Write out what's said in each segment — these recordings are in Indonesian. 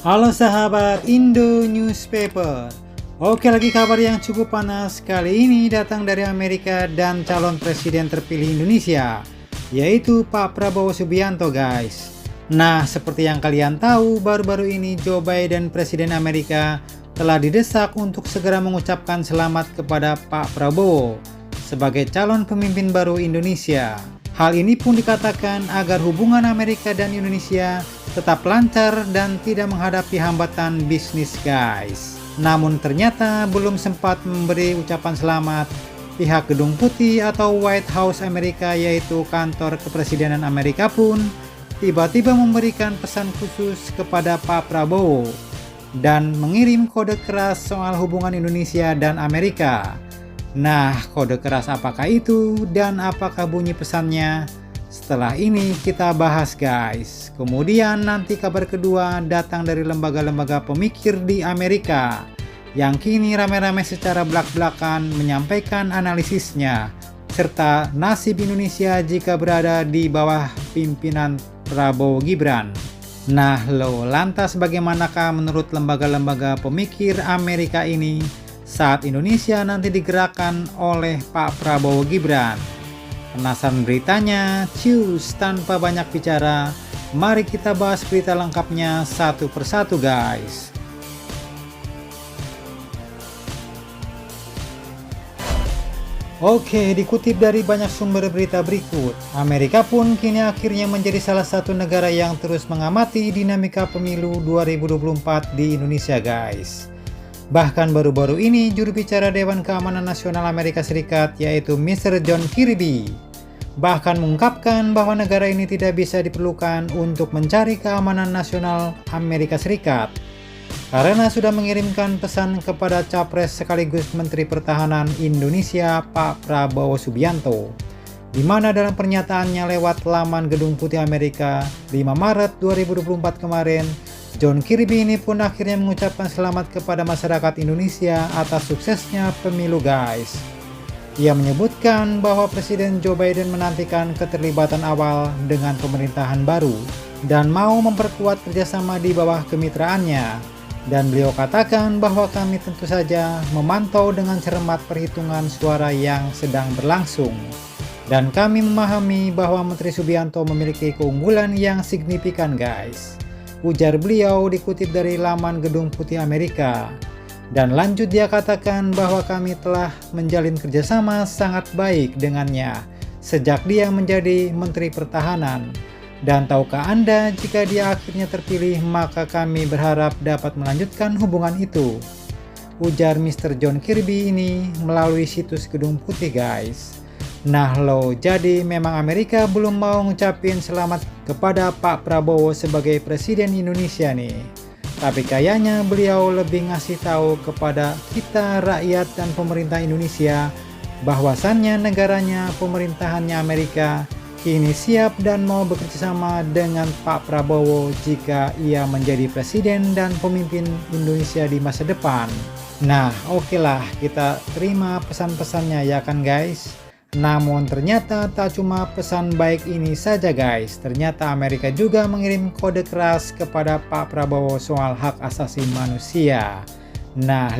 Halo sahabat Indo Newspaper. Oke, lagi kabar yang cukup panas kali ini datang dari Amerika dan calon presiden terpilih Indonesia, yaitu Pak Prabowo Subianto guys. Nah, seperti yang kalian tahu, baru-baru ini Joe Biden, presiden Amerika, telah didesak untuk segera mengucapkan selamat kepada Pak Prabowo sebagai calon pemimpin baru Indonesia. Hal ini pun dikatakan agar hubungan Amerika dan Indonesia tetap lancar dan tidak menghadapi hambatan bisnis guys. Namun ternyata belum sempat memberi ucapan selamat, pihak Gedung Putih atau White House Amerika, yaitu kantor kepresidenan Amerika pun tiba-tiba memberikan pesan khusus kepada Pak Prabowo dan mengirim kode keras soal hubungan Indonesia dan Amerika. Nah, kode keras apakah itu dan apakah bunyi pesannya? Setelah ini kita bahas guys. Kemudian nanti kabar kedua datang dari lembaga-lembaga pemikir di Amerika yang kini rame-rame secara belak-belakan menyampaikan analisisnya serta nasib Indonesia jika berada di bawah pimpinan Prabowo Gibran. Nah lantas bagaimanakah menurut lembaga-lembaga pemikir Amerika ini saat Indonesia nanti digerakkan oleh Pak Prabowo Gibran? Penasaran beritanya? Cus, tanpa banyak bicara, mari kita bahas berita lengkapnya satu persatu guys. Oke, dikutip dari banyak sumber berita berikut, Amerika pun kini akhirnya menjadi salah satu negara yang terus mengamati dinamika pemilu 2024 di Indonesia guys. Bahkan baru-baru ini juru bicara Dewan Keamanan Nasional Amerika Serikat, yaitu Mr. John Kirby, bahkan mengungkapkan bahwa negara ini tidak bisa diperlukan untuk mencari keamanan nasional Amerika Serikat karena sudah mengirimkan pesan kepada Capres sekaligus Menteri Pertahanan Indonesia Pak Prabowo Subianto, di mana dalam pernyataannya lewat laman Gedung Putih Amerika 5 Maret 2024 kemarin, John Kirby ini pun akhirnya mengucapkan selamat kepada masyarakat Indonesia atas suksesnya pemilu guys. Ia menyebutkan bahwa Presiden Joe Biden menantikan keterlibatan awal dengan pemerintahan baru dan mau memperkuat kerjasama di bawah kemitraannya. Dan beliau katakan bahwa kami tentu saja memantau dengan cermat perhitungan suara yang sedang berlangsung. Dan kami memahami bahwa Menteri Subianto memiliki keunggulan yang signifikan guys, ujar beliau dikutip dari laman Gedung Putih Amerika. Dan lanjut dia katakan bahwa kami telah menjalin kerjasama sangat baik dengannya sejak dia menjadi Menteri Pertahanan. Dan tahukah Anda, jika dia akhirnya terpilih maka kami berharap dapat melanjutkan hubungan itu, ujar Mr. John Kirby ini melalui situs Gedung Putih guys. Nah jadi memang Amerika belum mau ngucapin selamat kepada Pak Prabowo sebagai Presiden Indonesia nih. Tapi kayaknya beliau lebih ngasih tahu kepada kita rakyat dan pemerintah Indonesia bahwasannya negaranya, pemerintahannya Amerika kini siap dan mau bekerjasama dengan Pak Prabowo jika ia menjadi presiden dan pemimpin Indonesia di masa depan. Nah oke lah, kita terima pesan-pesannya ya kan guys. Namun ternyata tak cuma pesan baik ini saja guys, ternyata Amerika juga mengirim kode keras kepada Pak Prabowo soal hak asasi manusia. Nah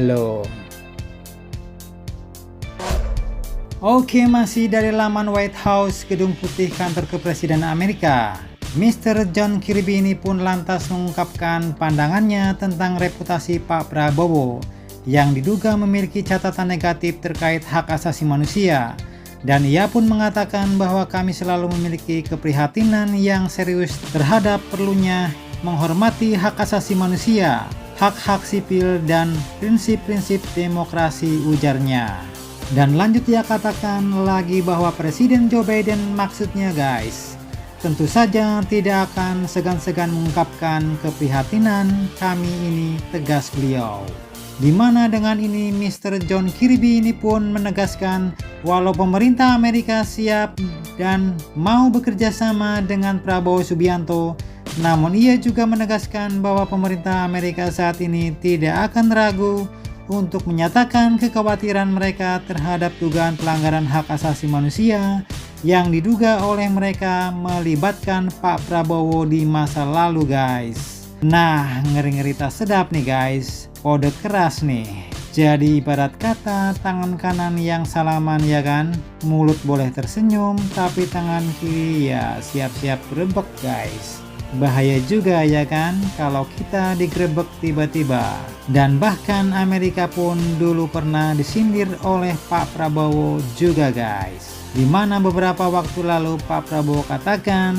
Oke, masih dari laman White House Gedung Putih kantor kepresidenan Amerika, Mr. John Kirby ini pun lantas mengungkapkan pandangannya tentang reputasi Pak Prabowo yang diduga memiliki catatan negatif terkait hak asasi manusia. Dan ia pun mengatakan bahwa kami selalu memiliki keprihatinan yang serius terhadap perlunya menghormati hak asasi manusia, hak-hak sipil dan prinsip-prinsip demokrasi, ujarnya. Dan lanjut ia katakan lagi bahwa Presiden Joe Biden maksudnya guys, tentu saja tidak akan segan-segan mengungkapkan keprihatinan kami ini, tegas beliau. Dimana dengan ini Mr. John Kirby ini pun menegaskan walau pemerintah Amerika siap dan mau bekerja sama dengan Prabowo Subianto, namun ia juga menegaskan bahwa pemerintah Amerika saat ini tidak akan ragu untuk menyatakan kekhawatiran mereka terhadap dugaan pelanggaran hak asasi manusia yang diduga oleh mereka melibatkan Pak Prabowo di masa lalu guys. Nah, ngeri-ngeri tak sedap nih guys, kode keras nih. Jadi ibarat kata tangan kanan yang salaman ya kan, mulut boleh tersenyum tapi tangan kiri ya siap-siap grebek guys. Bahaya juga ya kan kalau kita digrebek tiba-tiba. Dan bahkan Amerika pun dulu pernah disindir oleh Pak Prabowo juga guys. Dimana beberapa waktu lalu Pak Prabowo katakan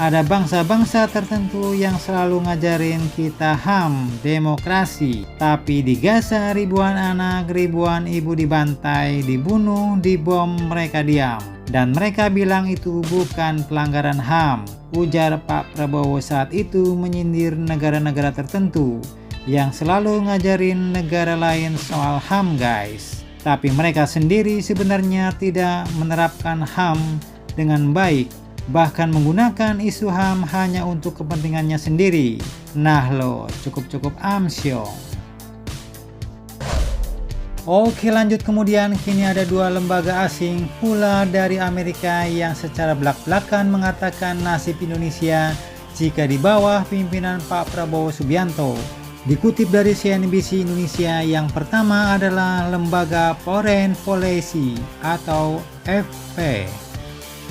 ada bangsa-bangsa tertentu yang selalu ngajarin kita HAM, demokrasi. Tapi di Gaza ribuan anak, ribuan ibu dibantai, dibunuh, dibom, mereka diam. Dan mereka bilang itu bukan pelanggaran HAM. Ujar Pak Prabowo saat itu menyindir negara-negara tertentu yang selalu ngajarin negara lain soal HAM guys. Tapi mereka sendiri sebenarnya tidak menerapkan HAM dengan baik. Bahkan menggunakan isu HAM hanya untuk kepentingannya sendiri. Nah lo, cukup amsyong. Oke lanjut, kemudian kini ada dua lembaga asing pula dari Amerika yang secara belak-belakan mengatakan nasib Indonesia jika di bawah pimpinan Pak Prabowo Subianto. Dikutip dari CNBC Indonesia, yang pertama adalah lembaga Foreign Policy atau FP,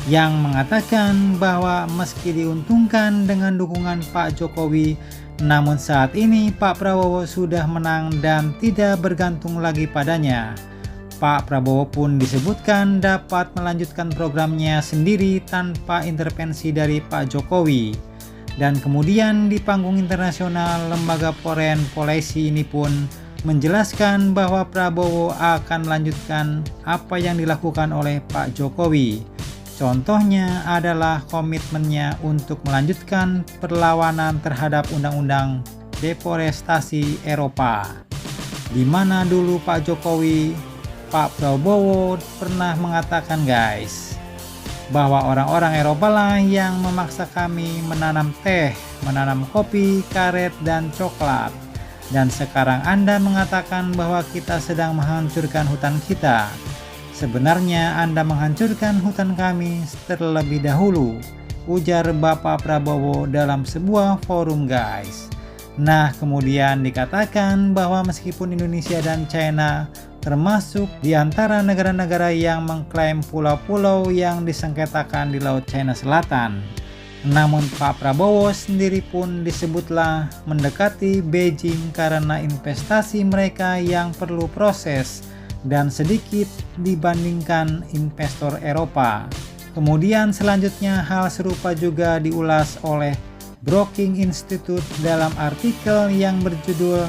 yang mengatakan bahwa meski diuntungkan dengan dukungan Pak Jokowi, namun saat ini Pak Prabowo sudah menang dan tidak bergantung lagi padanya. Pak Prabowo pun disebutkan dapat melanjutkan programnya sendiri tanpa intervensi dari Pak Jokowi. Dan kemudian di panggung internasional, lembaga Foreign Policy ini pun menjelaskan bahwa Prabowo akan melanjutkan apa yang dilakukan oleh Pak Jokowi. Contohnya adalah komitmennya untuk melanjutkan perlawanan terhadap Undang-Undang Deforestasi Eropa, di mana dulu Pak Jokowi, Pak Prabowo pernah mengatakan guys, bahwa orang-orang Eropa lah yang memaksa kami menanam teh, menanam kopi, karet, dan coklat. Dan sekarang Anda mengatakan bahwa kita sedang menghancurkan hutan kita. Sebenarnya Anda menghancurkan hutan kami terlebih dahulu, ujar Bapak Prabowo dalam sebuah forum guys. Nah, kemudian dikatakan bahwa meskipun Indonesia dan China termasuk di antara negara-negara yang mengklaim pulau-pulau yang disengketakan di Laut China Selatan, namun Pak Prabowo sendiri pun disebutlah mendekati Beijing karena investasi mereka yang perlu proses dan sedikit dibandingkan investor Eropa. Kemudian selanjutnya hal serupa juga diulas oleh Brookings Institute dalam artikel yang berjudul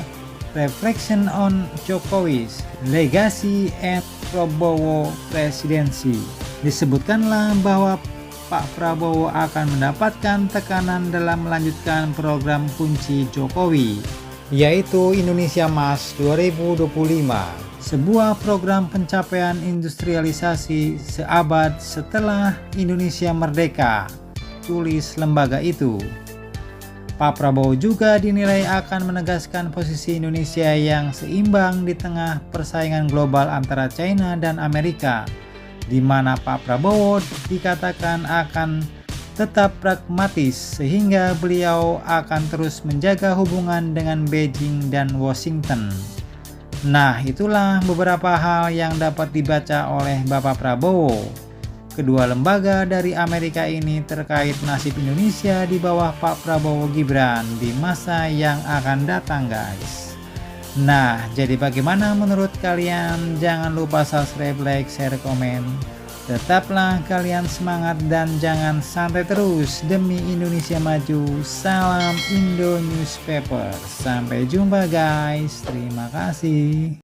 Reflection on Jokowi's Legacy and Prabowo Presidency. Disebutkanlah bahwa Pak Prabowo akan mendapatkan tekanan dalam melanjutkan program kunci Jokowi, yaitu Indonesia Emas 2025, sebuah program pencapaian industrialisasi seabad setelah Indonesia merdeka, tulis lembaga itu. Pak Prabowo juga dinilai akan menegaskan posisi Indonesia yang seimbang di tengah persaingan global antara China dan Amerika, di mana Pak Prabowo dikatakan akan tetap pragmatis sehingga beliau akan terus menjaga hubungan dengan Beijing dan Washington. Nah, itulah beberapa hal yang dapat dibaca oleh Bapak Prabowo. Kedua lembaga dari Amerika ini terkait nasib Indonesia di bawah Pak Prabowo Gibran di masa yang akan datang guys. Nah, jadi bagaimana menurut kalian? Jangan lupa subscribe, like, share, komen. Tetaplah kalian semangat dan jangan santai terus demi Indonesia maju. Salam Indo Newspaper. Sampai jumpa guys. Terima kasih.